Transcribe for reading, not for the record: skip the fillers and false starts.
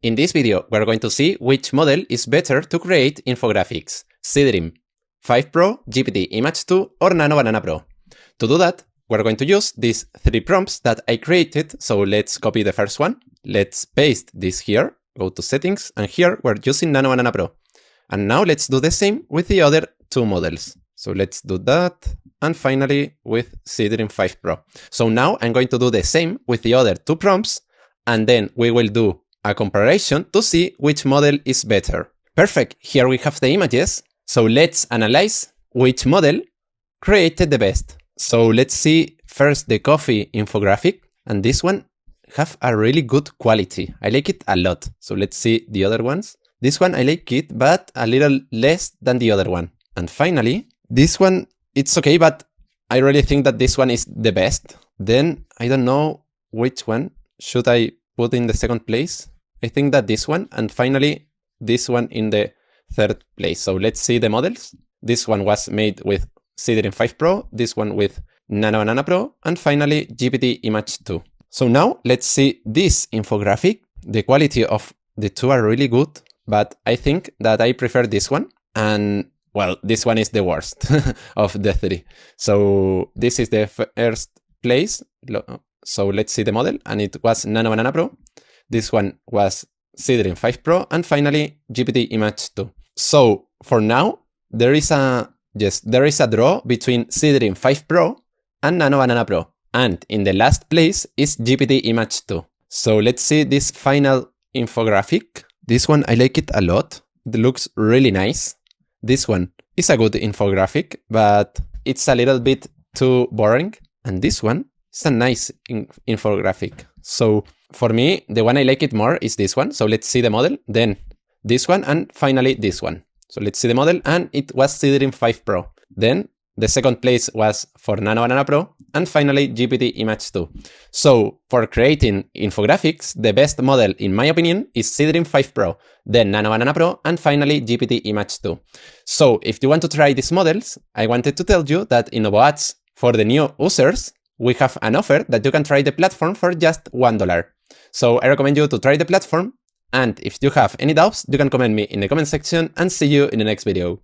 In this video, we're going to see which model is better to create infographics, Seedream 5 Pro, GPT Image-2, or Nano Banana Pro. To do that, we're going to use these 3 prompts that I created, so let's copy the first one. Let's paste this here, go to settings, and here we're using Nano Banana Pro. And now let's do the same with the other 2 models. So let's do that, and finally with Seedream 5 Pro. So now I'm going to do the same with the other 2 prompts, and then we will do a comparison to see which model is better. Perfect, here we have the images. So let's analyze which model created the best. So let's see first the coffee infographic, and this one have a really good quality. I like it a lot. So let's see the other ones. This one I like it, but a little less than the other one. And finally, this one, it's okay, but I really think that this one is the best. Then I don't know which one should I put in the second place. I think that this one, and finally this one in the third place. So let's see the models. This one was made with Seedream 5 Pro, this one with Nano Banana Pro, and finally GPT Image-2. So now let's see this infographic. The quality of the 2 are really good, but I think that I prefer this one. And well, this one is the worst of the 3. So this is the first place. So let's see the model, and it was Nano Banana Pro. This one was Seedream 5 Pro, and finally GPT Image-2. So for now, there is a draw between Seedream 5 Pro and Nano Banana Pro. And in the last place is GPT Image-2. So let's see this final infographic. This one, I like it a lot. It looks really nice. This one is a good infographic, but it's a little bit too boring. And this one is a nice infographic. So for me, the one I like it more is this one. So let's see the model, then this one, and finally this one. So let's see the model, and it was Seedream 5 Pro. Then the second place was for Nano Banana Pro, and finally GPT Image-2. So for creating infographics, the best model, in my opinion, is Seedream 5 Pro, then Nano Banana Pro, and finally GPT Image-2. So if you want to try these models, I wanted to tell you that in Ads for the new users, we have an offer that you can try the platform for just $1. So I recommend you to try the platform, and if you have any doubts, you can comment me in the comment section, and see you in the next video.